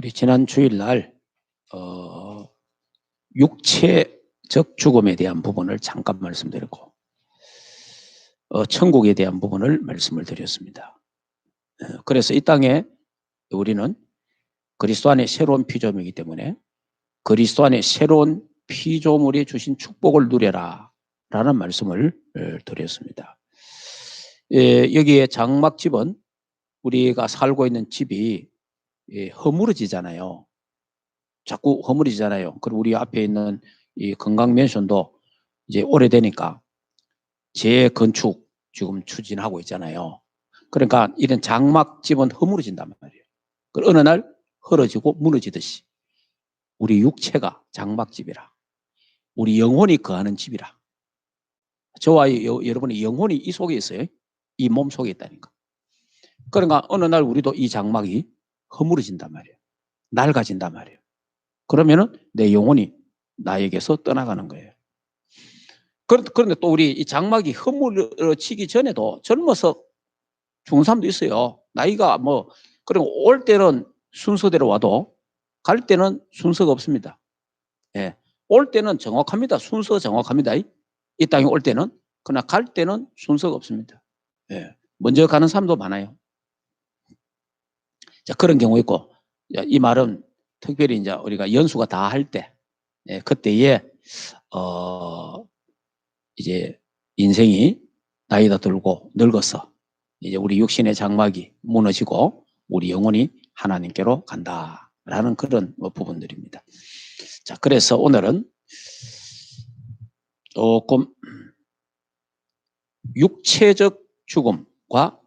우리 지난 주일날 육체적 죽음에 대한 부분을 잠깐 말씀드렸고 천국에 대한 부분을 말씀을 드렸습니다. 그래서 이 땅에 우리는 그리스도 안에 새로운 피조물이기 때문에 그리스도 안에 새로운 피조물이 주신 축복을 누려라 라는 말씀을 드렸습니다. 여기에 장막집은 우리가 살고 있는 집이 허물어지잖아요. 자꾸 허물어지잖아요. 그리고 우리 앞에 있는 이 건강맨션도 이제 오래되니까 재건축 지금 추진하고 있잖아요. 그러니까 이런 장막집은 허물어진단 말이에요. 그 어느 날 헐어지고 무너지듯이 우리 육체가 장막집이라, 우리 영혼이 거하는 집이라. 저와 여러분의 영혼이 이 속에 있어요. 이 몸 속에 있다니까. 그러니까 어느 날 우리도 이 장막이 허물어진단 말이에요. 낡아진단 말이에요. 그러면은 내 영혼이 나에게서 떠나가는 거예요. 그런데 또 우리 이 장막이 허물어지기 전에도 젊어서 죽은 사람도 있어요. 나이가 뭐, 그리고 올 때는 순서대로 와도 갈 때는 순서가 없습니다. 예. 올 때는 정확합니다. 순서 정확합니다. 이 땅에 올 때는. 그러나 갈 때는 순서가 없습니다. 예. 먼저 가는 사람도 많아요. 자, 그런 경우 있고, 이 말은 특별히 이제 우리가 연수가 다 할 때, 예, 그때에, 이제 인생이 나이가 들고 늙어서 이제 우리 육신의 장막이 무너지고 우리 영혼이 하나님께로 간다라는 그런 부분들입니다. 자, 그래서 오늘은 조금 육체적 죽음과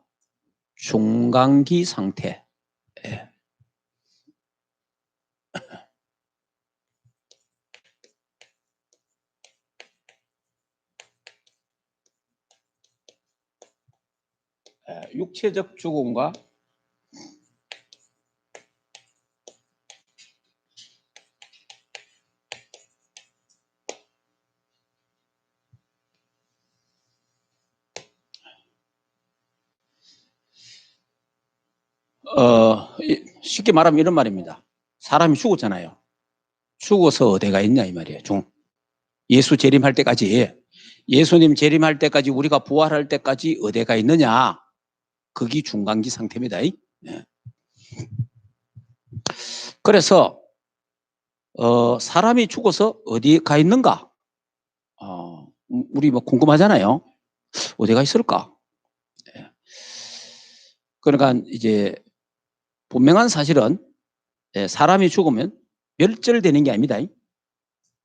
중간기 상태, 육체적 죽음과 쉽게 말하면 이런 말입니다. 사람이 죽었잖아요. 죽어서 어디가 있냐 이 말이에요. 예수 재림할 때까지, 예수님 재림할 때까지, 우리가 부활할 때까지 어디가 있느냐, 그게 중간기 상태입니다. 네. 그래서 사람이 죽어서 어디 가 있는가, 우리 뭐 궁금하잖아요. 어디가 있을까? 네. 그러니까 이제 분명한 사실은 사람이 죽으면 멸절되는 게 아닙니다.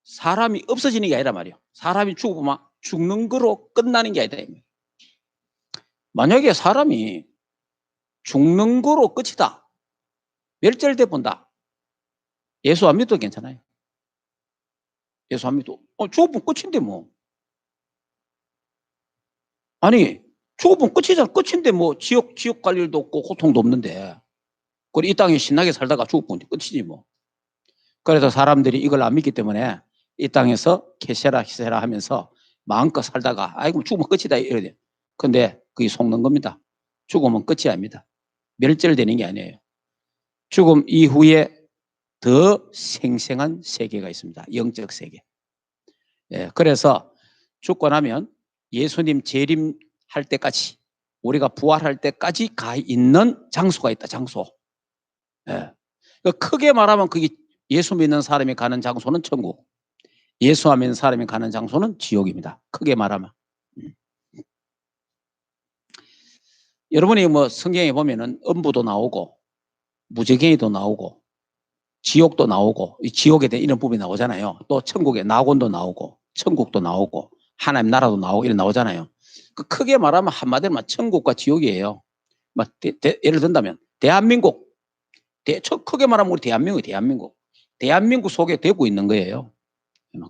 사람이 없어지는 게 아니란 말이에요. 사람이 죽으면 죽는 거로 끝나는 게 아니다. 만약에 사람이 죽는 거로 끝이다, 멸절돼 본다, 예수 안 믿어도 괜찮아요. 예수 안 믿어도 죽으면 끝인데 뭐. 아니 죽으면 끝이잖아. 끝인데 뭐 지옥 갈 일도 없고 고통도 없는데, 그리고 이 땅에 신나게 살다가 죽으면 끝이지 뭐. 그래서 사람들이 이걸 안 믿기 때문에 이 땅에서 케세라 히세라 하면서 마음껏 살다가 아이고 죽으면 끝이다 이래야 돼. 근데 그게 속는 겁니다. 죽으면 끝이 아닙니다. 멸절되는 게 아니에요. 죽음 이후에 더 생생한 세계가 있습니다. 영적 세계. 예, 그래서 죽고 나면 예수님 재림할 때까지, 우리가 부활할 때까지 가 있는 장소가 있다. 장소. 예. 크게 말하면 그게 예수 믿는 사람이 가는 장소는 천국, 예수 안 믿는 사람이 가는 장소는 지옥입니다. 크게 말하면. 여러분이 뭐 성경에 보면은 음부도 나오고 무저갱이도 나오고 지옥도 나오고, 이 지옥에 대한 이런 부분이 나오잖아요. 또 천국에 낙원도 나오고 천국도 나오고 하나님 나라도 나오고 이런 나오잖아요. 크게 말하면 한마디로 천국과 지옥이에요. 예를 든다면 대한민국, 크게 말하면 우리 대한민국 속에 되고 있는 거예요.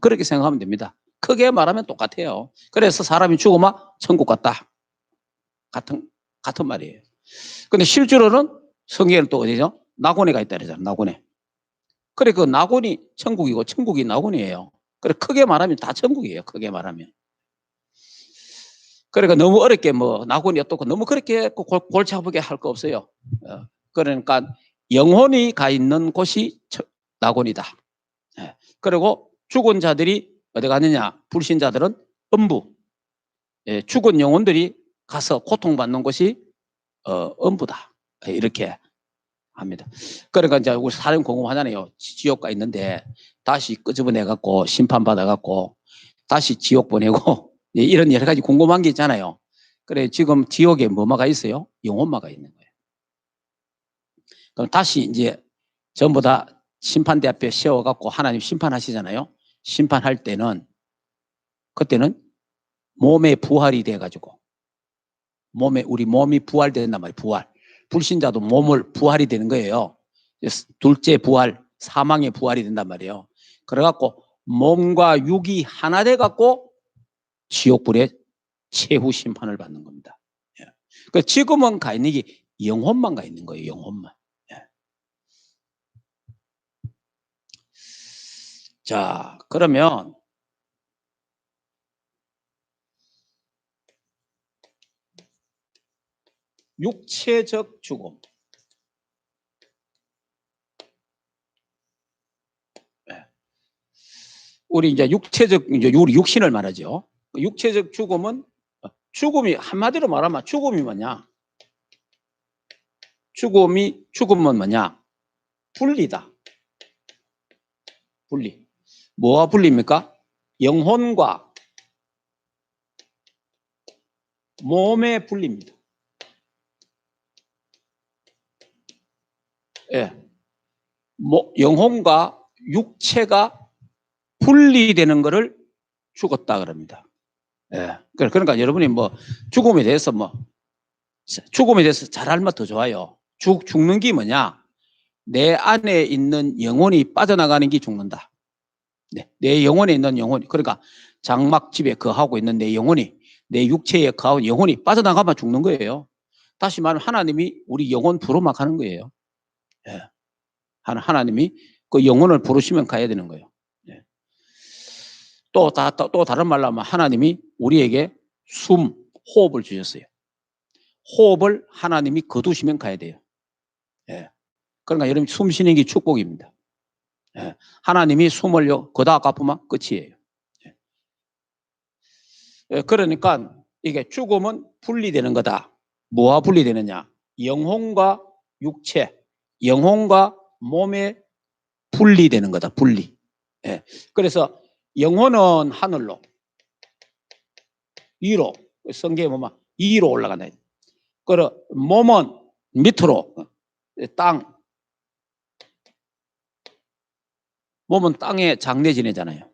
그렇게 생각하면 됩니다. 크게 말하면 똑같아요. 그래서 사람이 죽으면 천국 같다, 같은 말이에요. 근데 실제로는 성경에는 또 어디죠? 낙원에 가 있다 그러잖아요. 낙원에. 그래, 그 낙원이 천국이고 천국이 낙원이에요. 그래, 크게 말하면 다 천국이에요. 크게 말하면. 그러니까 너무 어렵게 뭐 낙원이 어떻고 너무 그렇게 골치 아프게 할 거 없어요. 그러니까 영혼이 가 있는 곳이 낙원이다. 예. 그리고 죽은 자들이 어디 가느냐? 불신자들은 음부. 예, 죽은 영혼들이 가서 고통받는 곳이 음부다. 예, 이렇게 합니다. 그러니까 이제 우리 사람 궁금하잖아요. 지옥가 있는데 다시 끄집어내 갖고 심판받아 갖고 다시 지옥 보내고 예, 이런 여러 가지 궁금한 게 있잖아요. 그래 지금 지옥에 뭐마가 있어요? 영혼마가 있는 거예요. 그럼 다시 이제 전부 다 심판대 앞에 세워갖고 하나님 심판하시잖아요. 심판할 때는 그때는 몸의 부활이 돼가지고 우리 몸이 부활된단 말이에요. 부활. 불신자도 몸을 부활이 되는 거예요. 둘째 부활, 사망의 부활이 된단 말이에요. 그래갖고 몸과 육이 하나 돼갖고 지옥불에 최후 심판을 받는 겁니다. 예. 지금은 가 있는 게 영혼만 가 있는 거예요. 영혼만. 예. 자, 그러면 육체적 죽음. 예. 우리 이제 우리 육신을 말하죠. 육체적 죽음은 죽음이 한마디로 말하면 죽음이 뭐냐? 죽음은 뭐냐? 분리다. 분리. 뭐가 분리입니까? 영혼과 몸의 분리입니다. 예. 영혼과 육체가 분리되는 것을 죽었다 그럽니다. 예. 그러니까 여러분이 죽음에 대해서 잘 알면 더 좋아요. 죽는 게 뭐냐? 내 안에 있는 영혼이 빠져나가는 게 죽는다. 네. 내 영혼에 있는 영혼이, 그러니까 장막집에 거하고 있는 내 영혼이, 내 육체에 거하고 영혼이 빠져나가면 죽는 거예요. 다시 말하면 하나님이 우리 영혼 부르막 하는 거예요. 예. 하나님이 그 영혼을 부르시면 가야 되는 거예요. 예. 또 다른 말로 하면 하나님이 우리에게 호흡을 주셨어요. 호흡을 하나님이 거두시면 가야 돼요. 예. 그러니까 여러분 숨 쉬는 게 축복입니다. 예. 하나님이 숨을 거다 갚으면 끝이에요. 예. 예. 그러니까 이게 죽음은 분리되는 거다. 뭐와 분리되느냐? 영혼과 육체, 영혼과 몸에 분리되는 거다. 분리. 예. 그래서 영혼은 하늘로, 위로, 성경에 보면 위로 올라간다. 그리고 몸은 밑으로, 땅. 몸은 땅에 장례 지내잖아요.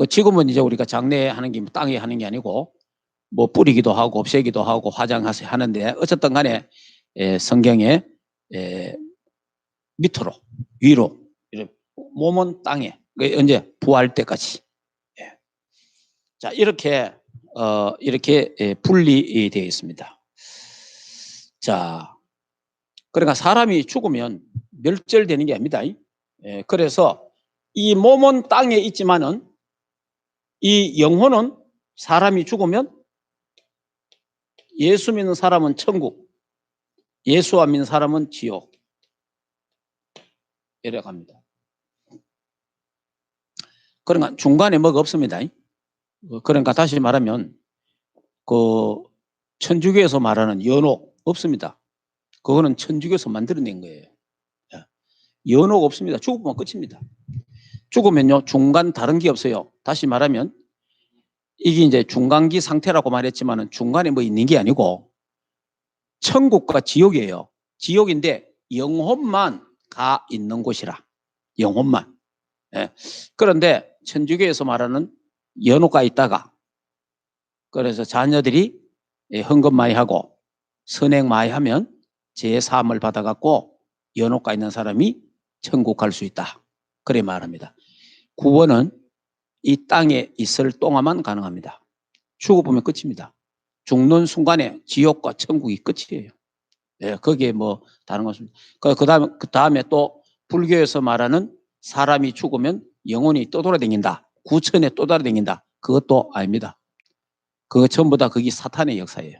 지금은 이제 우리가 장례하는 게 땅에 하는 게 아니고 뿌리기도 하고 없애기도 하고 화장하는데 어쨌든 간에 성경에 밑으로, 위로, 몸은 땅에, 언제 부활 때까지. 예. 자, 이렇게 분리되어 있습니다. 자, 그러니까 사람이 죽으면 멸절되는 게 아닙니다. 예, 그래서 이 몸은 땅에 있지만은 이 영혼은 사람이 죽으면 예수 믿는 사람은 천국, 예수 안 믿는 사람은 지옥. 이래 갑니다. 그러니까 중간에 뭐가 없습니다. 그러니까 다시 말하면 천주교에서 말하는 연옥 없습니다. 그거는 천주교에서 만들어낸 거예요. 연옥 없습니다. 죽으면 끝입니다. 죽으면요 중간 다른 게 없어요. 다시 말하면 이게 이제 중간기 상태라고 말했지만은 중간에 있는 게 아니고 천국과 지옥이에요. 지옥인데 영혼만 가 있는 곳이라. 영혼만. 예. 그런데 천주교에서 말하는 연옥가 있다가 그래서 자녀들이 헌금 많이 하고 선행 많이 하면 제3을 받아갖고 연옥가 있는 사람이 천국 갈 수 있다. 그래 말합니다. 구원은 이 땅에 있을 동안만 가능합니다. 죽어보면 끝입니다. 죽는 순간에 지옥과 천국이 끝이에요. 예, 거기에 다른 것은 그 다음에 또 불교에서 말하는 사람이 죽으면 영혼이 떠돌아다닌다. 구천에 떠돌아다닌다. 그것도 아닙니다. 그거 전부 다 그게 사탄의 역사예요.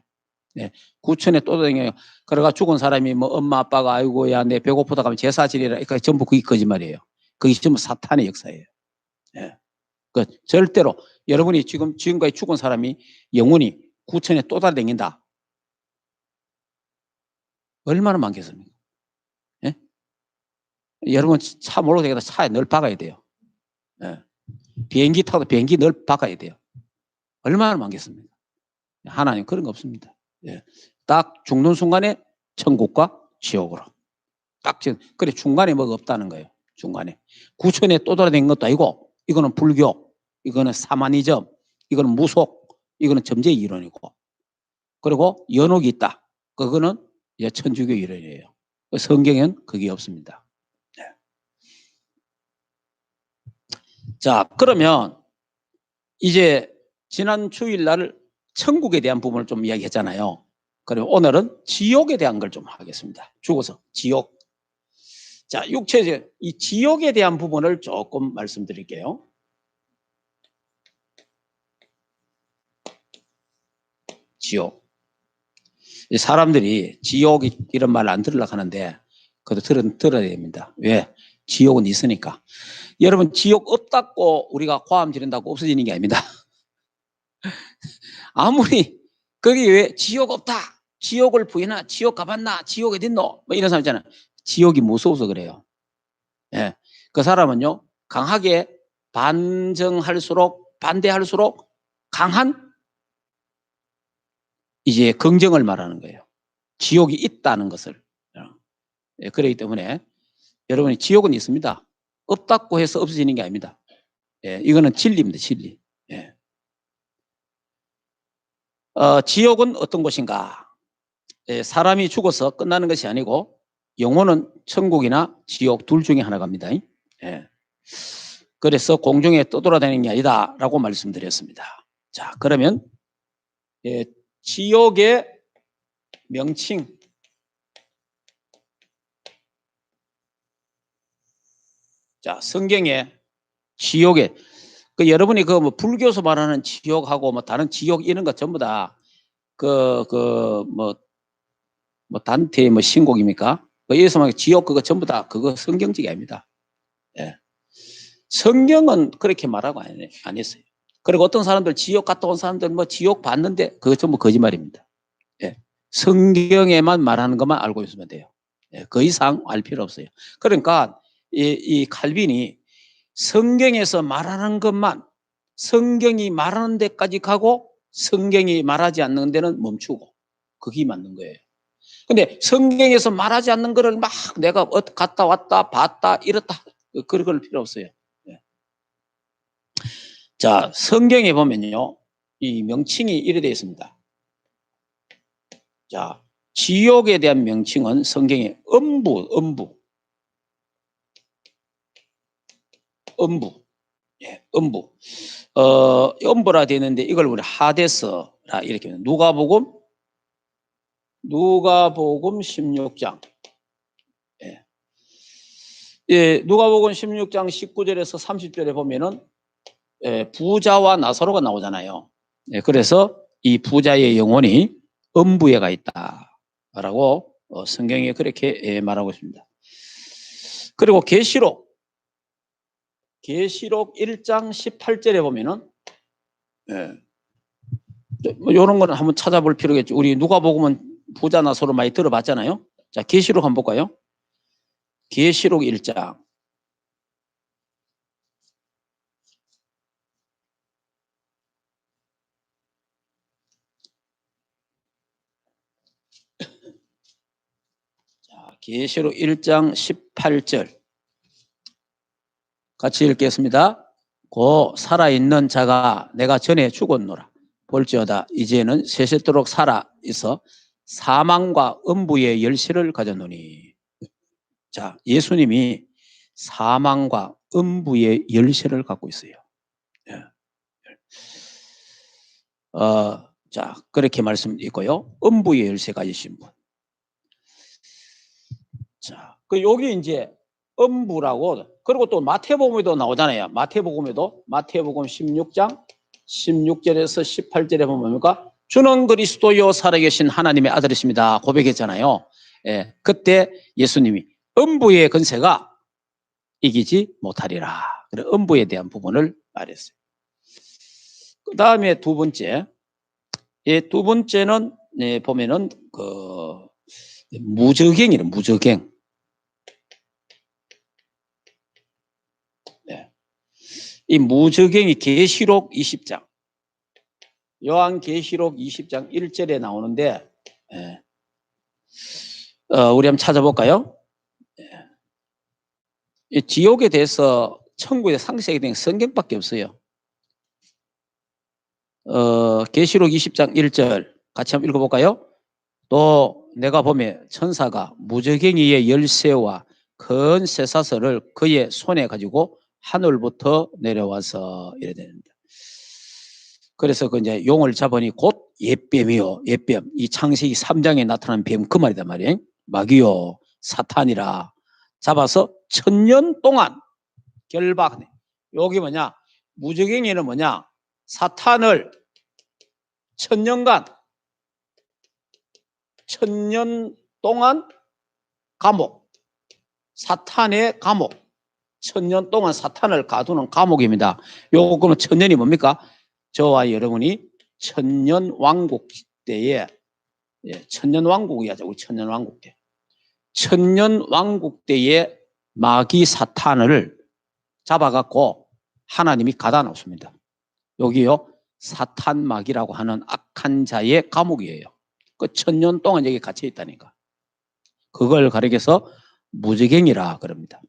예, 구천에 또 다녀요. 그래가 죽은 사람이 뭐 엄마 아빠가 아이고 야 내 배고프다 하면 제사 지내라. 그러니까 전부 그게 거짓말이에요. 그게 전부 사탄의 역사예요. 예. 그 절대로 여러분이 지금까지 죽은 사람이 영혼이 구천에 또 다녀다. 얼마나 많겠습니까? 예? 여러분 차 몰고 다니다 차에 늘 박아야 돼요. 예. 비행기 타도 비행기 늘 박아야 돼요. 얼마나 많겠습니까? 하나님 그런 거 없습니다. 예. 딱 죽는 순간에 천국과 지옥으로. 딱 그래 중간에 뭐가 없다는 거예요. 중간에 구천에 또 돌아다닌 것도 아니고 이거는 불교, 이거는 사마니즘, 이거는 무속, 이거는 점제 이론이고 그리고 연옥이 있다. 그거는 이제 천주교 이론이에요. 성경엔 그게 없습니다. 네. 자 그러면 이제 지난 주일날 천국에 대한 부분을 좀 이야기했잖아요. 그리고 오늘은 지옥에 대한 걸 좀 하겠습니다. 죽어서 지옥. 자, 육체적 이 지옥에 대한 부분을 조금 말씀드릴게요. 지옥. 사람들이 지옥 이런 말 안 들으려고 하는데 그래도 들어야 됩니다. 왜? 지옥은 있으니까. 여러분 지옥 없다고 우리가 고함 지른다고 없어지는 게 아닙니다. 아무리 거기 왜 지옥 없다. 지옥을 부인하. 지옥 가봤나. 지옥 어딨노. 뭐 이런 사람 있잖아요. 지옥이 무서워서 그래요. 예. 그 사람은요. 강하게 반대할수록 강한 이제 긍정을 말하는 거예요. 지옥이 있다는 것을. 예, 그렇기 때문에 여러분이 지옥은 있습니다. 없다고 해서 없어지는 게 아닙니다. 예, 이거는 진리입니다. 진리. 예. 지옥은 어떤 곳인가? 예, 사람이 죽어서 끝나는 것이 아니고 영혼은 천국이나 지옥 둘 중에 하나가 갑니다. 예. 그래서 공중에 떠돌아다니는 게 아니다라고 말씀드렸습니다. 자, 그러면 예, 지옥의 명칭. 자, 성경에 지옥에 여러분이 그 뭐 불교에서 말하는 지옥하고 뭐 다른 지옥 이런 거 전부 다 뭐 단테의 뭐 신곡입니까? 여기서 막 지옥 그거 전부 다 그거 성경적이 아닙니다. 예. 성경은 그렇게 말하고 안 했어요. 그리고 어떤 사람들 지옥 갔다 온 사람들 뭐 지옥 봤는데 그거 전부 거짓말입니다. 예. 성경에만 말하는 것만 알고 있으면 돼요. 예. 그 이상 알 필요 없어요. 그러니까 이 칼빈이 성경에서 말하는 것만 성경이 말하는 데까지 가고 성경이 말하지 않는 데는 멈추고 그게 맞는 거예요. 근데 성경에서 말하지 않는 거를 막 내가 갔다 왔다 봤다 이렇다 그럴 필요 없어요. 네. 자, 성경에 보면요. 이 명칭이 이래 되어 있습니다. 자, 지옥에 대한 명칭은 성경에 음부. 예, 음부. 음부라 되어 있는데 이걸 우리 하데스라 이렇게 누가복음 16장. 예. 예, 누가복음 16장 19절에서 30절에 보면은 예, 부자와 나사로가 나오잖아요. 예, 그래서 이 부자의 영혼이 음부에 가 있다라고 성경에 그렇게 예, 말하고 있습니다. 그리고 계시록 1장 18절에 보면은 예, 뭐 이런 거는 한번 찾아볼 필요가 있죠. 우리 누가복음은 부자 나사로 많이 들어봤잖아요. 자, 계시록 한번 볼까요? 계시록 1장. 자, 계시록 1장 18절. 같이 읽겠습니다. 고 살아있는 자가 내가 전에 죽었노라. 볼지어다 이제는 세세토록 살아 있어 사망과 음부의 열쇠를 가졌노니. 자, 예수님이 사망과 음부의 열쇠를 갖고 있어요. 예. 자, 그렇게 말씀 있고요. 음부의 열쇠 가지신 분. 자, 여기 이제 음부라고, 그리고 또 마태복음에도 나오잖아요. 마태복음 16장 16절에서 18절에 보면 뭡니까? 주는 그리스도요 살아계신 하나님의 아들이십니다. 고백했잖아요. 예, 그때 예수님이 음부의 건세가 이기지 못하리라. 그래, 음부에 대한 부분을 말했어요. 그 다음에 두 번째. 예, 두 번째는, 네, 보면은, 무저갱이래, 무저갱. 네. 이 무저갱이 계시록 20장. 요한계시록 20장 1절에 나오는데, 예. 우리 한번 찾아볼까요? 예. 지옥에 대해서 천국에 상세하게 된 성경밖에 없어요. 계시록 20장 1절 같이 한번 읽어볼까요? 또 내가 보면 천사가 무저갱이의 열쇠와 큰 쇠사슬을 그의 손에 가지고 하늘부터 내려와서 이래 됩니다. 그래서 그 이제 용을 잡으니 곧 옛뱀이요, 옛뱀. 이 창세기 3장에 나타난 뱀 그 말이단 말이에요. 마귀요, 사탄이라 잡아서 1000년 동안 결박하네. 여기 뭐냐? 무저갱이는 뭐냐? 사탄을 1000년간 1000년 동안 감옥, 사탄의 감옥, 1000년 동안 사탄을 가두는 감옥입니다. 요거는 1000년이 뭡니까? 저와 여러분이 1000년 왕국 때에, 예, 1000년 왕국이 하자, 우리 1000년 왕국 때. 1000년 왕국 때에 마귀 사탄을 잡아갖고 하나님이 가다 놓습니다. 여기요, 사탄 마귀라고 하는 악한 자의 감옥이에요. 그 1000년 동안 여기 갇혀 있다니까. 그걸 가리켜서 무저갱이라 그럽니다.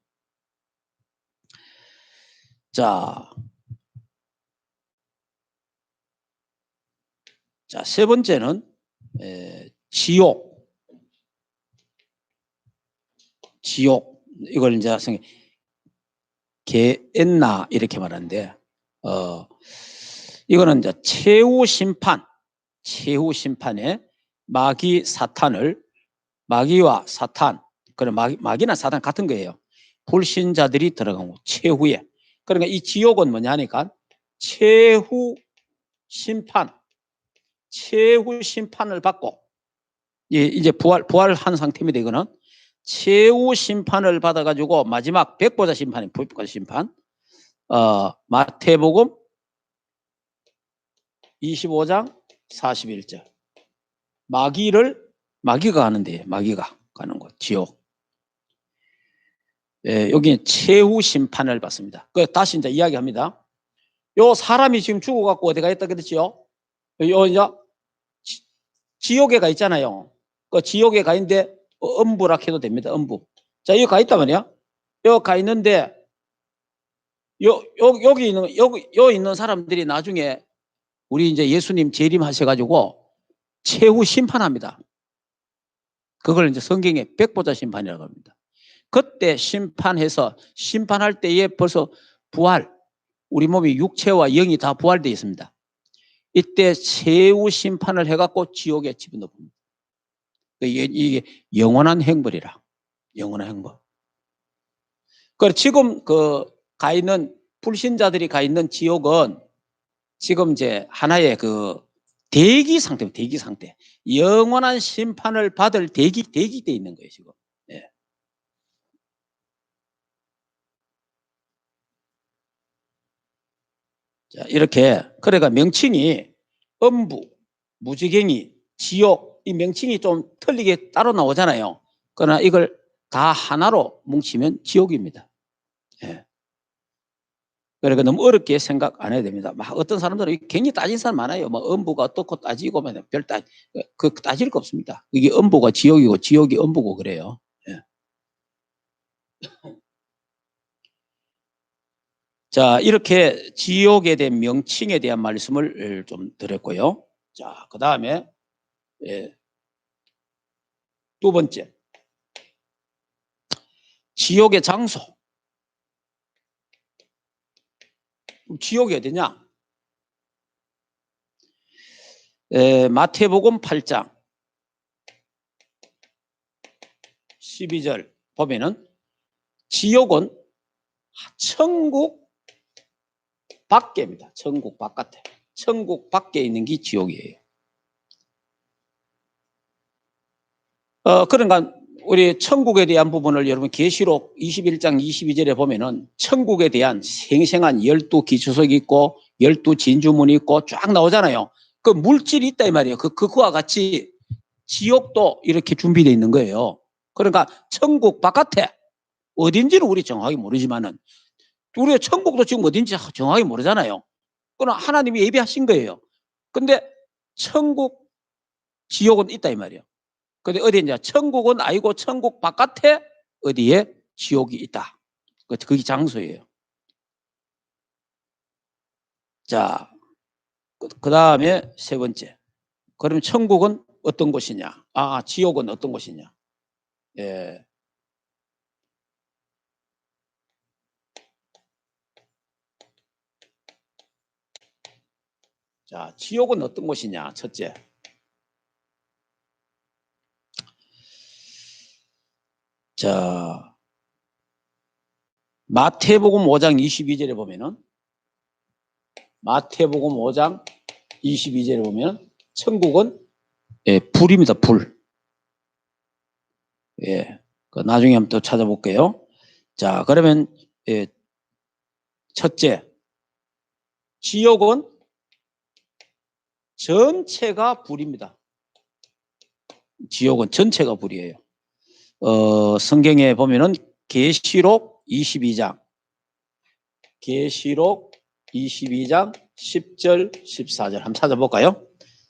자, 세 번째는 지옥. 이걸 이제 게엔나 이렇게 말하는데, 이거는 이제 최후 심판에 마귀 사탄을, 마귀와 사탄, 그런 마귀나 사탄 같은 거예요. 불신자들이 들어가고 최후에. 그러니까 이 지옥은 뭐냐니까 최후 심판을 받고, 이제 부활한 상태입니다. 이거는 최후 심판을 받아가지고 마지막 백보자 심판이 백보자 심판. 마태복음 25장 41절. 마귀가 가는데, 마귀가 가는 곳, 지옥. 예, 여기 최후 심판을 받습니다. 다시 이제 이야기합니다. 요 사람이 지금 죽어갖고 어디가 있다 그랬지요? 요 이제 지옥에 가 있잖아요. 그 지옥에 가 있는데 음부라 해도 됩니다. 음부. 자, 여기 가 있단 말이야. 여기 가 있는데 여기 있는 사람들이 나중에 우리 이제 예수님 재림하셔가지고 최후 심판합니다. 그걸 이제 성경에 백보자 심판이라고 합니다. 그때 심판해서 심판할 때에 벌써 부활, 우리 몸이 육체와 영이 다 부활되어 있습니다. 이때 최후 심판을 해갖고 지옥에 집어넣습니다. 이게 영원한 행벌이라. 영원한 행벌. 지금 가 있는 불신자들이 가 있는 지옥은 지금 이제 하나의 대기 상태. 영원한 심판을 받을 대기돼 있는 거예요, 지금. 예. 자, 이렇게, 그래가 명칭이 음부, 무지갱이, 지옥, 이 명칭이 좀 틀리게 따로 나오잖아요. 그러나 이걸 다 하나로 뭉치면 지옥입니다. 예. 그러니까 너무 어렵게 생각 안 해야 됩니다. 막 어떤 사람들은 굉장히 따진 사람 많아요. 뭐 음부가 어떻고 따지고 별 따질 거 없습니다. 이게 음부가 지옥이고 지옥이 음부고 그래요. 예. 자, 이렇게 지옥에 대한 명칭에 대한 말씀을 좀 드렸고요. 자, 그 다음에 두 번째, 지옥의 장소. 지옥이 어디냐? 마태복음 8장 12절 보면은 지옥은 천국 밖에입니다. 천국 바깥에. 천국 밖에 있는 게 지옥이에요. 그러니까 우리 천국에 대한 부분을 여러분 계시록 21장 22절에 보면은 천국에 대한 생생한 12기초석이 있고 12진주문이 있고 쫙 나오잖아요. 그 물질이 있다 이 말이에요. 그와 같이 지옥도 이렇게 준비되어 있는 거예요. 그러니까 천국 바깥에 어딘지는 우리 정확히 모르지만은 우리가 천국도 지금 어딘지 정확히 모르잖아요. 그건 하나님이 예비하신 거예요. 근데 천국, 지옥은 있다 이 말이에요. 근데 어디 이제 천국은 아니고 천국 바깥에 어디에 지옥이 있다. 그게 장소예요. 자, 그 다음에 세 번째. 그러면 천국은 어떤 곳이냐? 지옥은 어떤 곳이냐? 예. 자, 지옥은 어떤 곳이냐? 첫째. 자, 마태복음 5장 22절에 보면은 마태복음 5장 22절에 보면 천국은 불입니다. 불. 예. 나중에 한번 또 찾아볼게요. 자, 그러면 첫째, 지옥은 전체가 불입니다. 지옥은 전체가 불이에요. 성경에 보면은 계시록 22장 10절 14절 한번 찾아볼까요?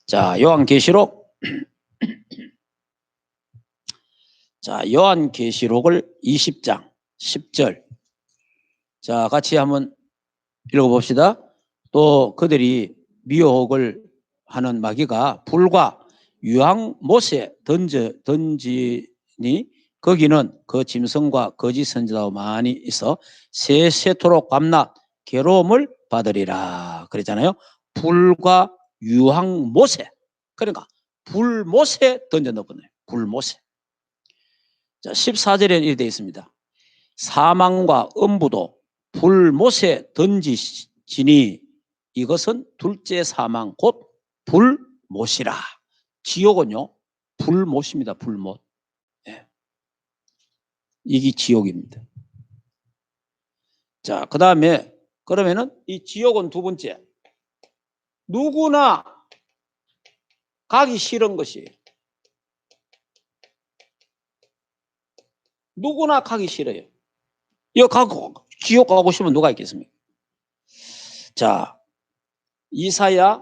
자, 요한계시록 자, 요한계시록을 20장 10절 자, 같이 한번 읽어봅시다. 또 그들이 미혹을 하는 마귀가 불과 유황못에 던지니 거기는 그 짐승과 거짓 선지자가 많이 있어 세세토록 밤낮 괴로움을 받으리라 그랬잖아요. 불과 유황못에 그러니까 불못에 던져넣거든요. 불못에. 자, 14절에는 이렇게 되어 있습니다. 사망과 음부도 불못에 던지시니 이것은 둘째 사망 곧 불못이라. 지옥은요 불못입니다. 불못. 네. 이게 지옥입니다. 자, 그 다음에 그러면은 이 지옥은 두 번째 누구나 가기 싫은 것이 누구나 가기 싫어요. 이거 가고 지옥 가고 싶으면 누가 있겠습니까? 자, 이사야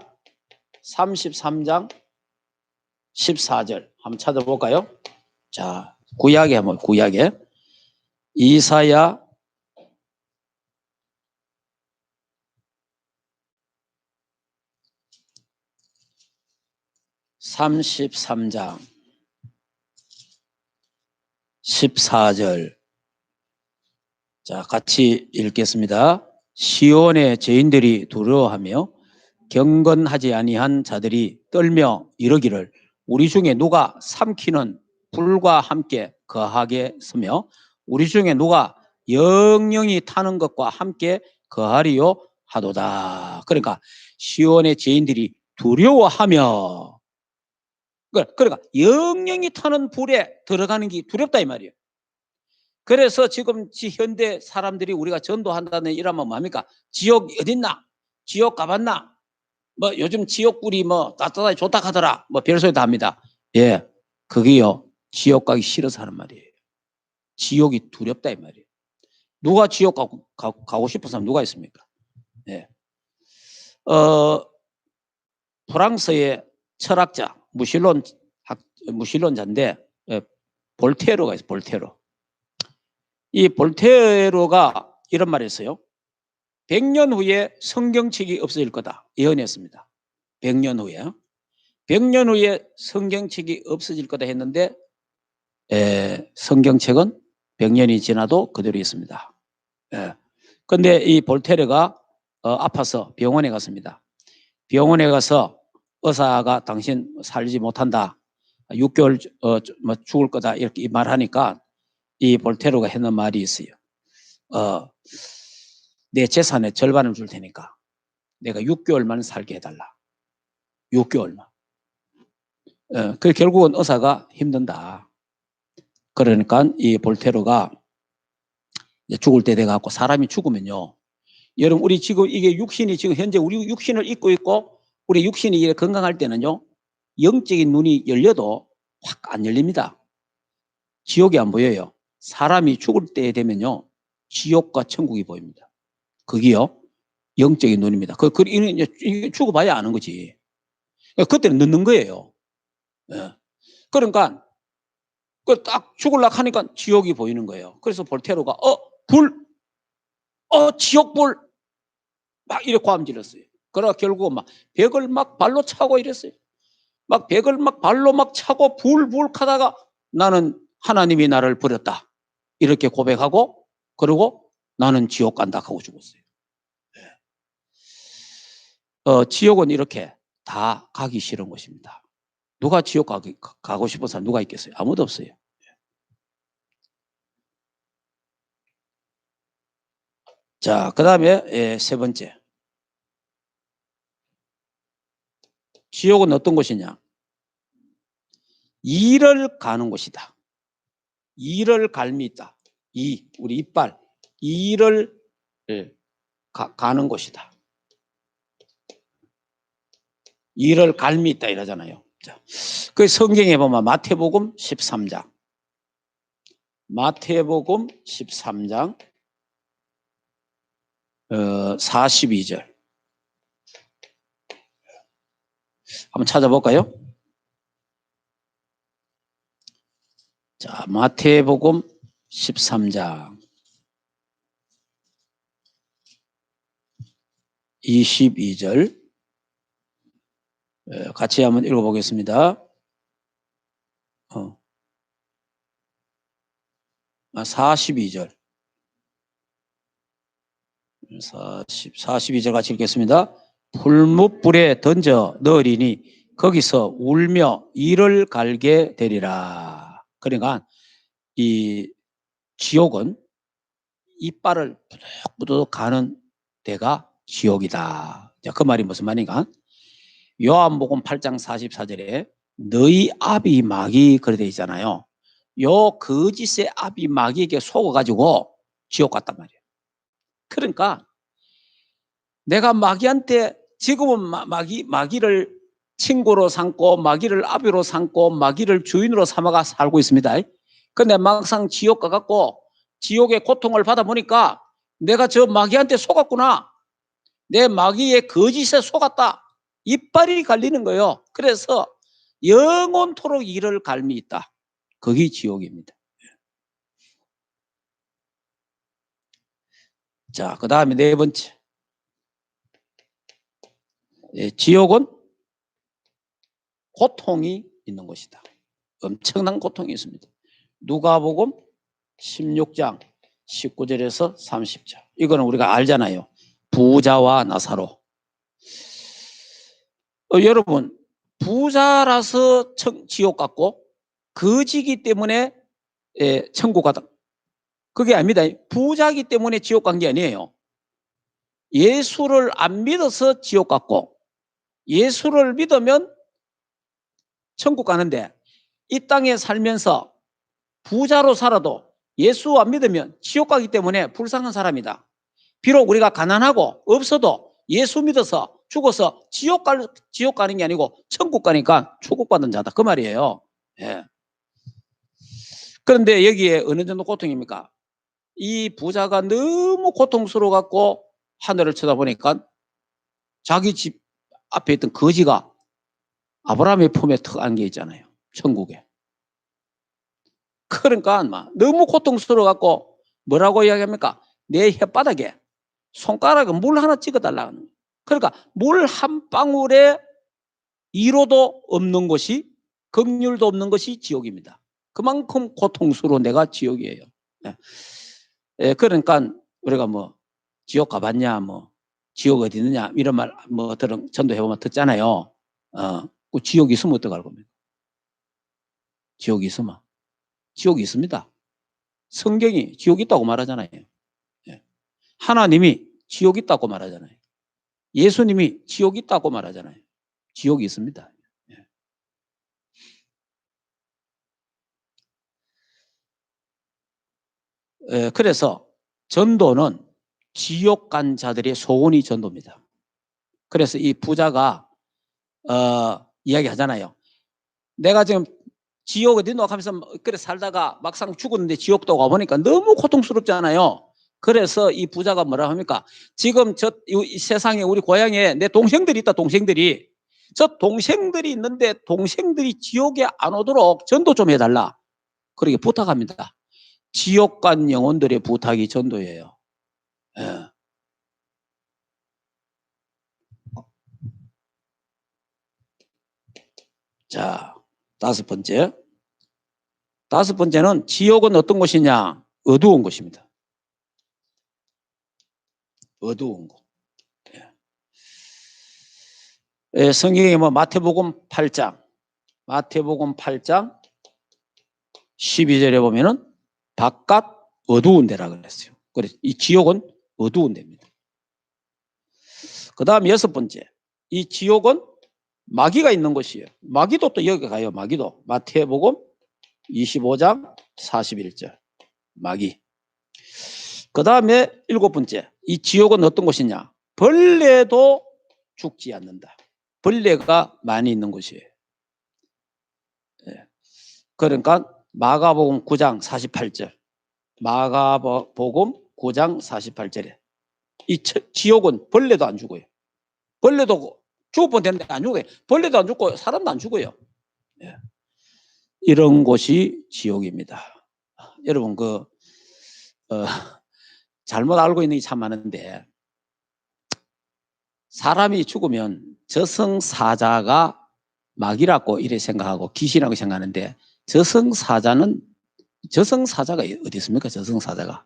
33장 14절 한번 찾아볼까요? 자, 구약에 한번 구약에 이사야 33장 14절 자, 같이 읽겠습니다. 시온의 죄인들이 두려워하며 경건하지 아니한 자들이 떨며 이르기를 우리 중에 누가 삼키는 불과 함께 거하게 서며 우리 중에 누가 영영이 타는 것과 함께 거하리요 하도다. 그러니까 시온의 죄인들이 두려워하며 그러니까 영영이 타는 불에 들어가는 게 두렵다 이 말이에요. 그래서 지금 현대 사람들이 우리가 전도한다는 이러면 뭡니까? 지옥 어딨나? 지옥 가봤나? 뭐 요즘 지옥불이 뭐 따뜻하게 좋다 하더라. 뭐 별소리 다 합니다. 예, 그게요 지옥 가기 싫어서 하는 말이에요. 지옥이 두렵다 이 말이에요. 누가 지옥 가고 싶은 사람 누가 있습니까? 예. 프랑스의 철학자 무신론자인데 볼테로가 있어요. 볼테로. 이 볼테로가 이런 말을 했어요. 100년 후에 성경책이 없어질 거다. 예언했습니다. 100년 후에. 100년 후에 성경책이 없어질 거다 했는데 성경책은 100년이 지나도 그대로 있습니다. 그런데 이 볼테르가 아파서 병원에 갔습니다. 병원에 가서 의사가 당신 살지 못한다. 6개월 죽을 거다 이렇게 말하니까 이 볼테르가 했는 말이 있어요. 내 재산의 절반을 줄 테니까 내가 6개월만 살게 해달라. 6개월만. 그 결국은 의사가 힘든다. 그러니까 이 볼테르가 죽을 때 돼갖고 사람이 죽으면요. 여러분, 우리 지금 이게 육신이 지금 현재 우리 육신을 입고 있고 우리 육신이 건강할 때는요. 영적인 눈이 열려도 확 안 열립니다. 지옥이 안 보여요. 사람이 죽을 때 되면요. 지옥과 천국이 보입니다. 그게요. 영적인 눈입니다. 이게 죽어봐야 아는 거지. 그때는 늦는 거예요. 예. 그러니까 딱 죽으려고 하니까 지옥이 보이는 거예요. 그래서 볼테르가 지옥불 막 이렇게 고함 질렀어요. 그러다 결국 막 벽을 막 발로 차고 이랬어요. 막 벽을 막 발로 막 차고 불불 하다가 나는 하나님이 나를 버렸다. 이렇게 고백하고 그리고 나는 지옥 간다 하고 죽었어요. 지옥은 이렇게 다 가기 싫은 것입니다. 누가 지옥 가고 싶은 사람 누가 있겠어요? 아무도 없어요. 자, 그 다음에 세 번째. 지옥은 어떤 곳이냐? 이를 가는 곳이다. 이를 갈미 있다. 우리 이빨. 이를 가는 곳이다. 이를 갈미 있다 이러잖아요. 자, 그 성경에 보면 마태복음 13장. 마태복음 13장 42절. 한번 찾아볼까요? 자, 마태복음 13장 22절. 같이 한번 읽어보겠습니다. 42절. 42절 같이 읽겠습니다. 풀무불에 던져 넣으리니 거기서 울며 이를 갈게 되리라. 그러니까 이 지옥은 이빨을 부득부득 가는 데가 지옥이다. 그 말이 무슨 말인가? 요한복음 8장 44절에 너희 아비 마귀 그래 돼 있잖아요. 요 거짓의 아비 마귀에게 속아가지고 지옥 갔단 말이에요. 그러니까 내가 마귀한테 지금은 마귀를 친구로 삼고 마귀를 아비로 삼고 마귀를 주인으로 삼아가 살고 있습니다. 근데 막상 지옥 가갖고 지옥의 고통을 받아보니까 내가 저 마귀한테 속았구나. 내 마귀의 거짓에 속았다. 이빨이 갈리는 거예요. 그래서 영원토록 이를 갈미 있다. 그게 지옥입니다. 자, 그 다음에 네 번째. 지옥은 고통이 있는 것이다. 엄청난 고통이 있습니다. 누가복음 16장 19절에서 30절. 이거는 우리가 알잖아요. 부자와 나사로. 여러분, 부자라서 지옥 갔고 거지기 때문에 천국 갔다. 그게 아닙니다. 부자기 때문에 지옥 간 게 아니에요. 예수를 안 믿어서 지옥 갔고 예수를 믿으면 천국 가는데 이 땅에 살면서 부자로 살아도 예수 안 믿으면 지옥 가기 때문에 불쌍한 사람이다. 비록 우리가 가난하고 없어도 예수 믿어서 죽어서 지옥 가는 게 아니고 천국 가니까 축복받은 자다. 그 말이에요. 예. 그런데 여기에 어느 정도 고통입니까? 이 부자가 너무 고통스러워 갖고 하늘을 쳐다보니까 자기 집 앞에 있던 거지가 아브라함의 품에 턱 안겨 있잖아요. 천국에. 그러니까 너무 고통스러워 갖고 뭐라고 이야기합니까? 내 혓바닥에 손가락에 물 하나 찍어달라는 거예요. 그러니까 물 한 방울에 이로도 없는 것이 긍휼도 없는 것이 지옥입니다. 그만큼 고통스러운 데가 지옥이에요. 그러니까 우리가 지옥 가봤냐 지옥 어디 있느냐 이런 말 전도해보면 듣잖아요. 그 지옥이 있으면 어떡할 겁니까? 지옥이 있으면 지옥이 있습니다. 성경이 지옥이 있다고 말하잖아요. 하나님이 지옥이 있다고 말하잖아요. 예수님이 지옥이 있다고 말하잖아요. 지옥이 있습니다. 그래서 전도는 지옥 간 자들의 소원이 전도입니다. 그래서 이 부자가 이야기하잖아요. 내가 지금 지옥 어디 놓고 하면서 그래 살다가 막상 죽었는데 지옥도 가보니까 너무 고통스럽잖아요. 그래서 이 부자가 뭐라 합니까? 지금 이 세상에 우리 고향에 내 동생들이 있다. 동생들이 저 동생들이 있는데 동생들이 지옥에 안 오도록 전도 좀 해달라. 그렇게 부탁합니다. 지옥 간 영혼들의 부탁이 전도예요. 예. 자, 다섯 번째는 지옥은 어떤 곳이냐? 어두운 곳입니다. 어두운 곳. 예, 성경에 뭐 마태복음 8장 12절에 보면은 바깥 어두운 데라 그랬어요. 그래서 이 지옥은 어두운 데입니다. 그 다음 여섯 번째, 이 지옥은 마귀가 있는 곳이에요. 마귀도 또 여기 가요. 마귀도 마태복음 25장 41절 마귀. 그 다음에 일곱 번째, 이 지옥은 어떤 곳이냐? 벌레도 죽지 않는다. 벌레가 많이 있는 곳이에요. 그러니까 마가복음 9장 48절 마가복음 9장 48절에 이 지옥은 벌레도 안 죽어요. 벌레도 죽을 뻔했는데 안 죽어요. 벌레도 안 죽고 사람도 안 죽어요. 이런 곳이 지옥입니다. 여러분 잘못 알고 있는 게 참 많은데 사람이 죽으면 저승사자가 마귀라고 이래 생각하고 귀신이라고 생각하는데 저승사자가 어디 있습니까? 저승사자가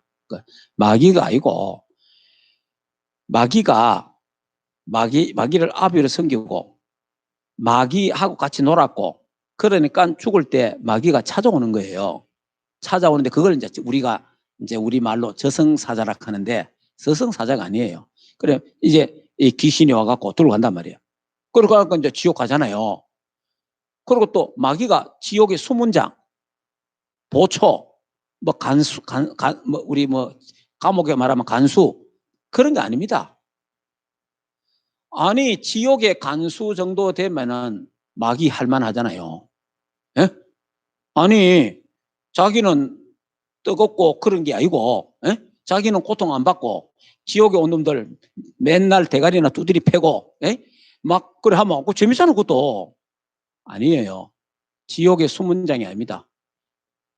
마귀가 아니고 마귀를 아비로 섬기고 마귀하고 같이 놀았고 그러니까 죽을 때 마귀가 찾아오는 거예요. 찾아오는데 그걸 이제 우리가 이제 우리 말로 저승사자라 하는데 저승사자가 아니에요. 그래 이제 이 귀신이 와갖고 들고 간단 말이에요. 그러고 이제 지옥 가잖아요. 그리고 또 마귀가 지옥의 수문장, 보초, 뭐 간수, 뭐 우리 뭐 감옥에 말하면 간수 그런 게 아닙니다. 아니 지옥의 간수 정도 되면은 마귀 할만하잖아요. 예? 아니 자기는 뜨겁고 그런 게 아니고 예? 자기는 고통 안 받고 지옥에 온 놈들 맨날 대가리나 두드리 패고 예? 막 그래 하면 그거 재밌잖아. 그것도 아니에요. 지옥의 수문장이 아닙니다.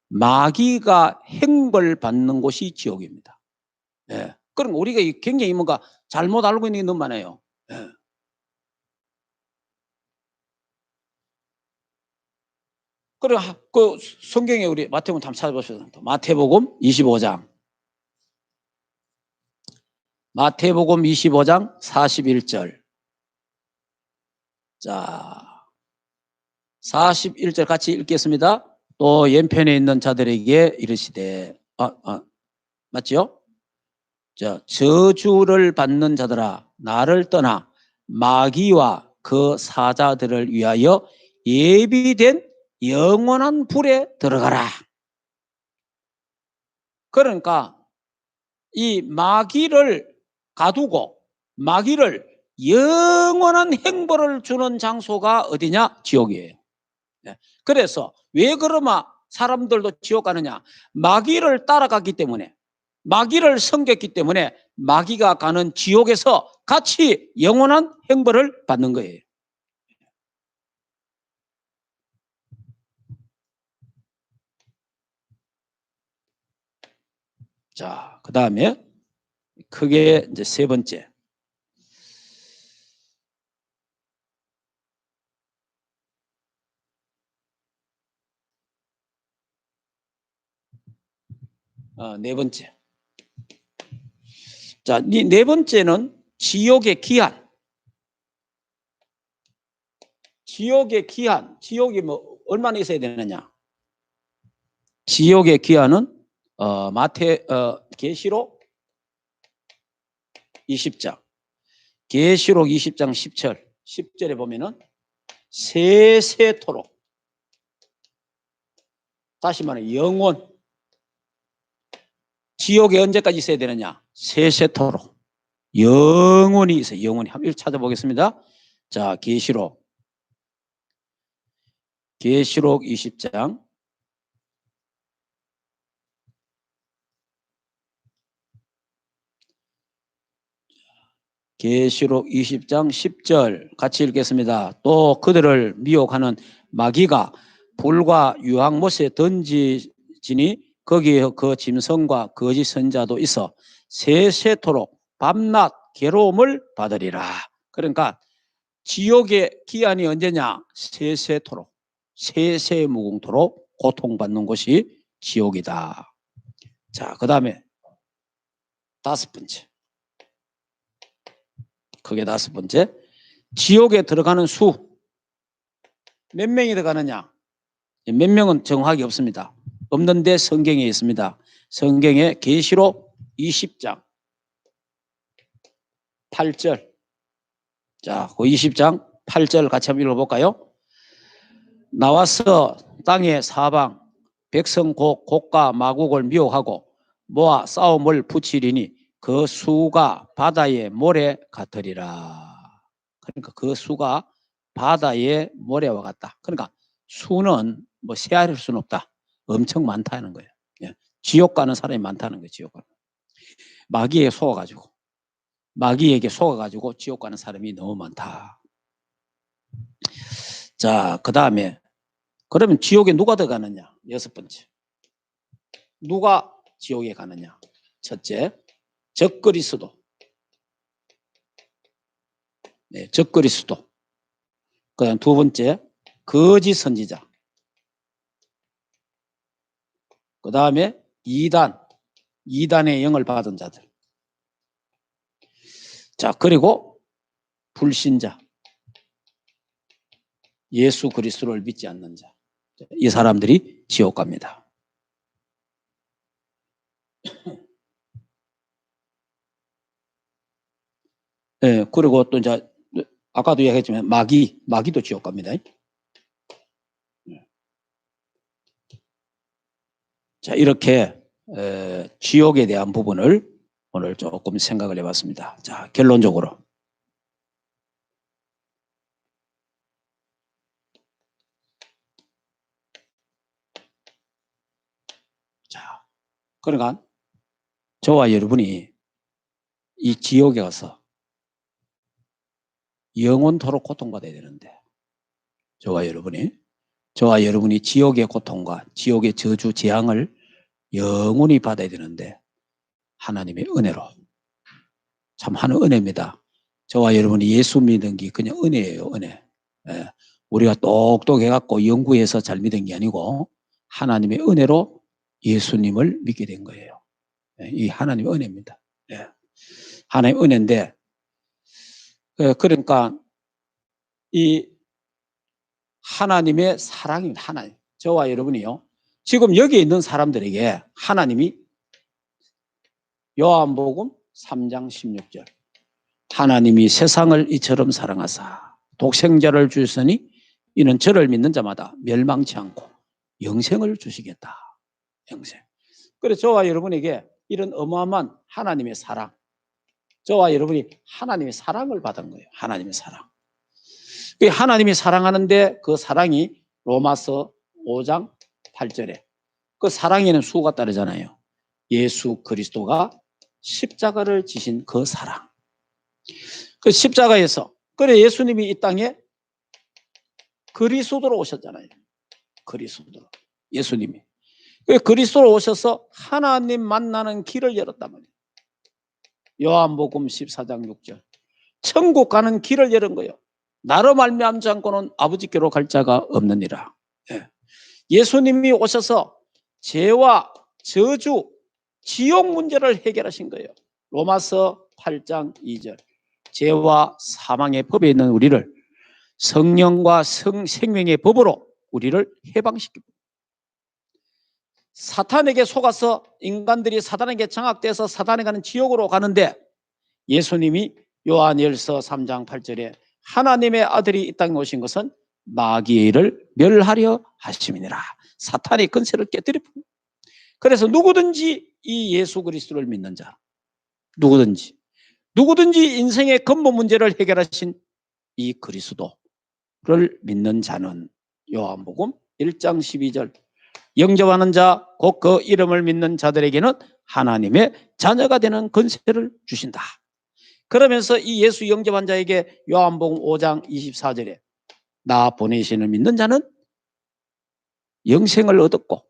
마귀가 행벌받는 곳이 지옥입니다. 예. 그럼 우리가 굉장히 뭔가 잘못 알고 있는 게 너무 많아요. 예. 그래 그 성경에 우리 마태복음 한번 찾아보셔서 마태복음 25장 41절 자 41절 같이 읽겠습니다. 또 왼편에 있는 자들에게 이르시되 맞죠? 자, 저주를 받는 자들아 나를 떠나 마귀와 그 사자들을 위하여 예비된 영원한 불에 들어가라. 그러니까 이 마귀를 가두고 마귀를 영원한 행벌을 주는 장소가 어디냐? 지옥이에요. 그래서 왜 그러면 사람들도 지옥 가느냐? 마귀를 따라갔기 때문에 마귀를 섬겼기 때문에 마귀가 가는 지옥에서 같이 영원한 행벌을 받는 거예요. 자, 그 다음에 크게 이제 세 번째. 네 번째. 자, 네 번째는 지옥의 기한. 지옥의 기한. 지옥이 뭐 얼마나 있어야 되느냐? 지옥의 기한은 계시록 20장. 계시록 20장 10절에 보면은 세세토록 다시 말해 영원 지옥에 언제까지 있어야 되느냐? 세세토록. 영원히 있어요. 영원히. 한번 찾아보겠습니다. 자, 계시록 20장. 계시록 20장 10절 같이 읽겠습니다. 또 그들을 미혹하는 마귀가 불과 유황못에 던지지니 거기에 그 짐승과 거짓 선자도 있어 세세토록 밤낮 괴로움을 받으리라. 그러니까 지옥의 기한이 언제냐? 세세토록, 세세무궁토록 고통받는 곳이 지옥이다. 자, 그 다음에 5번째. 그게 5번째. 지옥에 들어가는 수. 몇 명이 들어가느냐? 몇 명은 정확히 없습니다. 없는데 성경에 있습니다. 성경에 계시록 20장 8절. 자, 그 20장 8절 같이 한번 읽어볼까요? 나와서 땅의 사방 백성 곡과 마국을 미혹하고 모아 싸움을 붙이리니 그 수가 바다의 모래 같으리라. 그러니까 그 수가 바다의 모래와 같다. 그러니까 수는 뭐 세할 수는 없다. 엄청 많다는 거예요. 지옥 가는 사람이 많다는 거예요. 지옥 가는. 마귀에 속아가지고. 마귀에게 속아가지고 지옥 가는 사람이 너무 많다. 자, 그 다음에 그러면 지옥에 누가 들어가느냐? 6번째. 누가 지옥에 가느냐? 첫째, 적그리스도. 네, 적그리스도. 그 다음 2번째, 거짓 선지자. 그 다음에 이단의 영을 받은 자들. 자, 그리고 불신자. 예수 그리스도를 믿지 않는 자. 이 사람들이 지옥 갑니다. 네, 그리고 또 이제 아까도 얘기했지만 마귀도 지옥 갑니다. 자, 이렇게 지옥에 대한 부분을 오늘 조금 생각을 해봤습니다. 자, 결론적으로 자, 그러니까 저와 여러분이 이 지옥에 가서 영원토록 고통받아야 되는데 저와 여러분이 지옥의 고통과 지옥의 저주 재앙을 영원히 받아야 되는데 하나님의 은혜로 참 하는 은혜입니다. 저와 여러분이 예수 믿은 게 그냥 은혜예요. 은혜. 예. 우리가 똑똑해갖고 연구해서 잘 믿은 게 아니고 하나님의 은혜로 예수님을 믿게 된 거예요. 예. 이 하나님의 은혜입니다. 예. 하나님의 은혜인데 그러니까 이 하나님의 사랑입니다. 하나님. 저와 여러분이요. 지금 여기 있는 사람들에게 하나님이 요한복음 3장 16절 하나님이 세상을 이처럼 사랑하사 독생자를 주셨으니 이는 저를 믿는 자마다 멸망치 않고 영생을 주시겠다. 영생. 그래서 저와 여러분에게 이런 어마어마한 하나님의 사랑 저와 여러분이 하나님의 사랑을 받은 거예요. 하나님의 사랑. 하나님이 사랑하는데 그 사랑이 로마서 5장 8절에 그 사랑에는 수가 따르잖아요. 예수 그리스도가 십자가를 지신 그 사랑. 그 십자가에서 그래 예수님이 이 땅에 그리스도로 오셨잖아요. 그리스도로. 예수님이. 그리스도로 오셔서 하나님 만나는 길을 열었단 말이에요. 요한복음 14장 6절. 천국 가는 길을 열은 거예요. 나로 말미암지 않고는 아버지께로 갈 자가 없느니라. 예. 예수님이 오셔서 죄와 저주, 지옥 문제를 해결하신 거예요. 로마서 8장 2절. 죄와 사망의 법에 있는 우리를 성령과 생명의 법으로 우리를 해방시킵니다. 사탄에게 속아서 인간들이 사탄에게 장악돼서 사탄에 가는 지옥으로 가는데 예수님이 요한일서 3장 8절에 하나님의 아들이 이 땅에 오신 것은 마귀의 일을 멸하려 하심이니라. 사탄의 근세를 깨뜨려. 그래서 누구든지 이 예수 그리스도를 믿는 자, 누구든지 인생의 근본 문제를 해결하신 이 그리스도를 믿는 자는 요한복음 1장 12절 영접하는 자, 곧 그 이름을 믿는 자들에게는 하나님의 자녀가 되는 권세를 주신다. 그러면서 이 예수 영접한 자에게 요한복음 5장 24절에 나 보내시는 믿는 자는 영생을 얻었고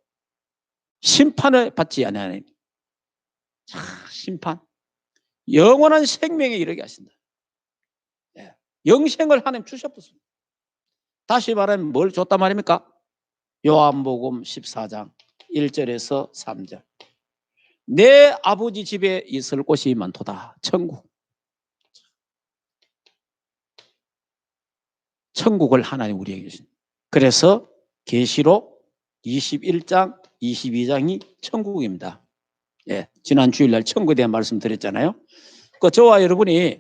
심판을 받지 아니하니. 자, 심판, 영원한 생명에 이르게 하신다. 영생을 하나님 주셨습니다. 다시 말하면 뭘 줬단 말입니까? 요한복음 14장 1절에서 3절 내 아버지 집에 있을 곳이 많도다. 천국. 천국을 하나님 우리에게 주신. 그래서 계시록 21장 22장이 천국입니다. 예, 지난 주일날 천국에 대한 말씀 드렸잖아요. 그 저와 여러분이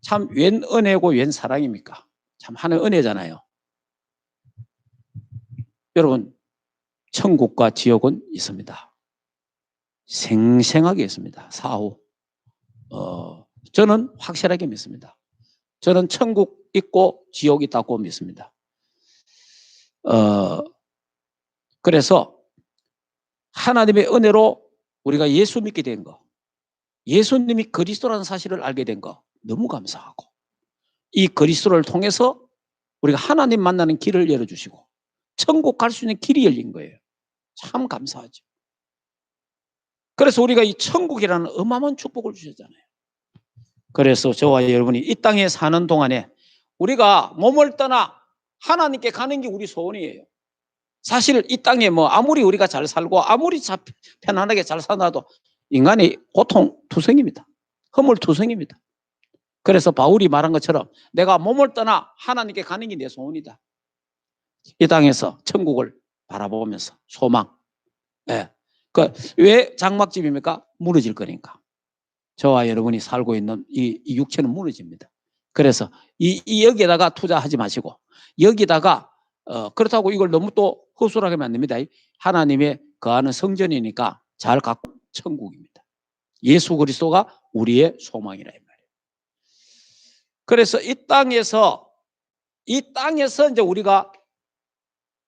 참 웬 은혜고 웬 사랑입니까? 참 하는 은혜잖아요. 여러분, 천국과 지옥은 있습니다. 생생하게 있습니다. 사후. 저는 확실하게 믿습니다. 저는 천국 있고 지옥 있다고 믿습니다. 그래서 하나님의 은혜로 우리가 예수 믿게 된 거, 예수님이 그리스도라는 사실을 알게 된 거 너무 감사하고, 이 그리스도를 통해서 우리가 하나님 만나는 길을 열어주시고 천국 갈 수 있는 길이 열린 거예요. 참 감사하죠. 그래서 우리가 이 천국이라는 어마어마한 축복을 주셨잖아요. 그래서 저와 여러분이 이 땅에 사는 동안에 우리가 몸을 떠나 하나님께 가는 게 우리 소원이에요. 사실 이 땅에 뭐 아무리 우리가 잘 살고 아무리 편안하게 잘 살아도 인간이 고통투성입니다. 허물투성입니다. 그래서 바울이 말한 것처럼 내가 몸을 떠나 하나님께 가는 게 내 소원이다. 이 땅에서 천국을 바라보면서 소망. 예. 왜 장막집입니까? 무너질 거니까. 저와 여러분이 살고 있는 이 육체는 무너집니다. 그래서 여기에다가 투자하지 마시고 여기다가 그렇다고 이걸 너무 또 허술하게 하면 안 됩니다. 하나님의 거하는 성전이니까 잘 갖고 천국입니다. 예수 그리스도가 우리의 소망이라 이 말이에요. 그래서 이 땅에서 이제 우리가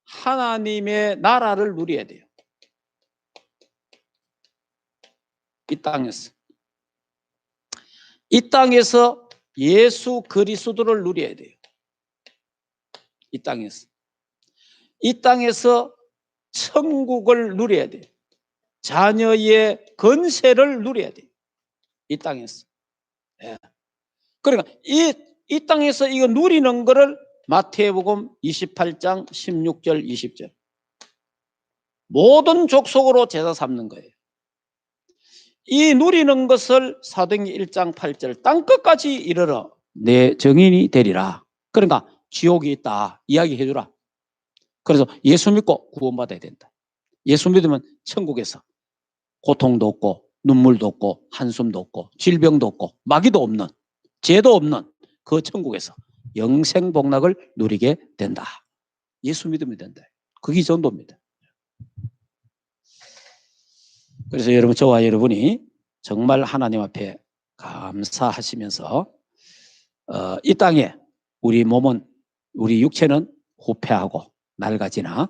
하나님의 나라를 누려야 돼요. 이 땅에서 예수 그리스도를 누려야 돼요. 이 땅에서 천국을 누려야 돼요. 자녀의 권세를 누려야 돼요. 이 땅에서. 네. 그러니까 이 땅에서 이거 누리는 거를 마태복음 28장 16절 20절 모든 족속으로 제사 삼는 거예요. 이 누리는 것을 사도행전 1장 8절 땅끝까지 이르러 내 증인이 되리라. 그러니까 지옥이 있다 이야기해 주라. 그래서 예수 믿고 구원받아야 된다. 예수 믿으면 천국에서 고통도 없고 눈물도 없고 한숨도 없고 질병도 없고 마귀도 없는 죄도 없는 그 천국에서 영생복락을 누리게 된다. 예수 믿으면 된다. 그게 전도입니다. 그래서 여러분, 저와 여러분이 정말 하나님 앞에 감사하시면서 이 땅에 우리 몸은, 우리 육체는 후패하고 낡아지나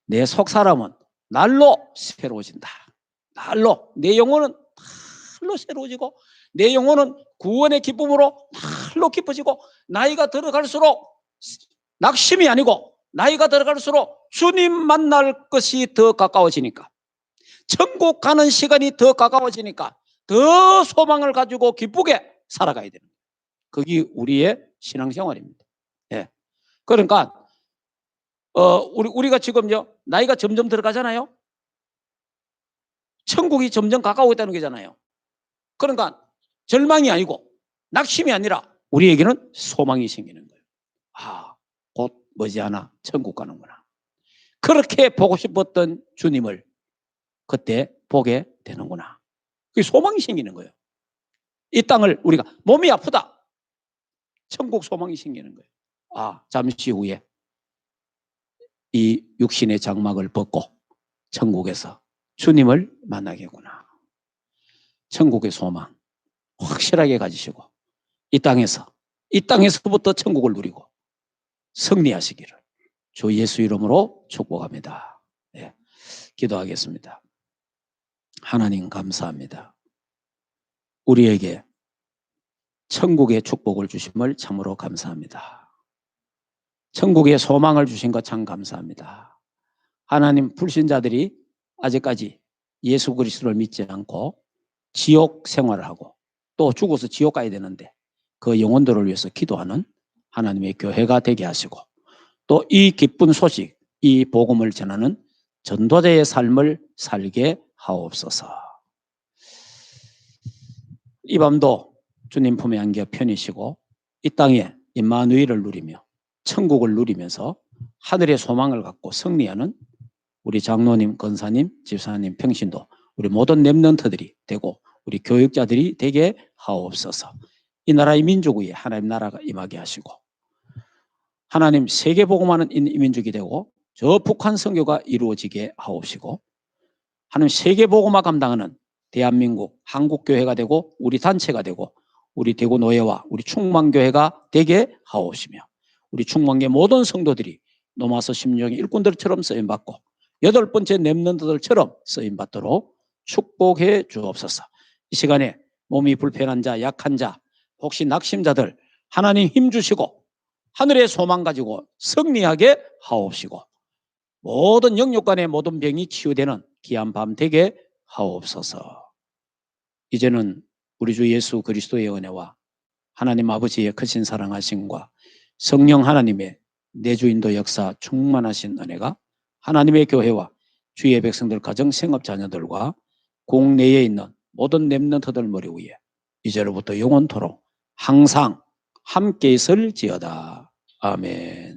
내 속사람은 날로 새로워진다. 날로 내 영혼은 날로 새로워지고 내 영혼은 구원의 기쁨으로 날로 기뻐지고 나이가 들어갈수록 낙심이 아니고 나이가 들어갈수록 주님 만날 것이 더 가까워지니까 천국 가는 시간이 더 가까워지니까 더 소망을 가지고 기쁘게 살아가야 되는 거예요. 그게 우리의 신앙생활입니다. 예. 그러니까 우리가 지금요 나이가 점점 들어가잖아요. 천국이 점점 가까워 있다는 거잖아요. 그러니까 절망이 아니고 낙심이 아니라 우리에게는 소망이 생기는 거예요. 아, 곧 머지않아 천국 가는구나. 그렇게 보고 싶었던 주님을 그때 보게 되는구나. 그게 소망이 생기는 거예요. 이 땅을 우리가 몸이 아프다. 천국 소망이 생기는 거예요. 아, 잠시 후에 이 육신의 장막을 벗고 천국에서 주님을 만나겠구나. 천국의 소망 확실하게 가지시고 이 땅에서부터 천국을 누리고 승리하시기를 주 예수 이름으로 축복합니다. 네, 기도하겠습니다. 하나님 감사합니다. 우리에게 천국의 축복을 주심을 참으로 감사합니다. 천국의 소망을 주신 것 참 감사합니다. 하나님, 불신자들이 아직까지 예수 그리스도를 믿지 않고 지옥 생활을 하고 또 죽어서 지옥 가야 되는데 그 영혼들을 위해서 기도하는 하나님의 교회가 되게 하시고 또 이 기쁜 소식, 이 복음을 전하는 전도자의 삶을 살게 하옵소서. 이 밤도 주님 품에 안겨 편히쉬고 이 땅에 임마누엘을 누리며 천국을 누리면서 하늘의 소망을 갖고 승리하는 우리 장로님, 권사님, 집사님, 평신도 우리 모든 렘넌트들이 되고 우리 교육자들이 되게 하옵소서. 이 나라의 민족 위에 하나님 나라가 임하게 하시고 하나님 세계 복음하는 이 민족이 되고 저 북한 선교가 이루어지게 하옵시고 하나님 세계 복음화 감당하는 대한민국 한국교회가 되고 우리 단체가 되고 우리 대구노예와 우리 충만교회가 되게 하옵시며 우리 충만교회 모든 성도들이 로마서 16장 일꾼들처럼 쓰임받고 8번째 렘넌트들처럼 쓰임받도록 축복해 주옵소서. 이 시간에 몸이 불편한 자, 약한 자, 혹시 낙심자들 하나님 힘 주시고 하늘의 소망 가지고 승리하게 하옵시고 모든 영육간의 모든 병이 치유되는 귀한 밤 되게 하옵소서. 이제는 우리 주 예수 그리스도의 은혜와 하나님 아버지의 크신 사랑하심과 성령 하나님의 내주인도 역사 충만하신 은혜가 하나님의 교회와 주의 백성들 가정 생업 자녀들과 국내에 있는 모든 렘넌트들 머리 위에 이제로부터 영원토록 항상 함께 있을지어다. 아멘.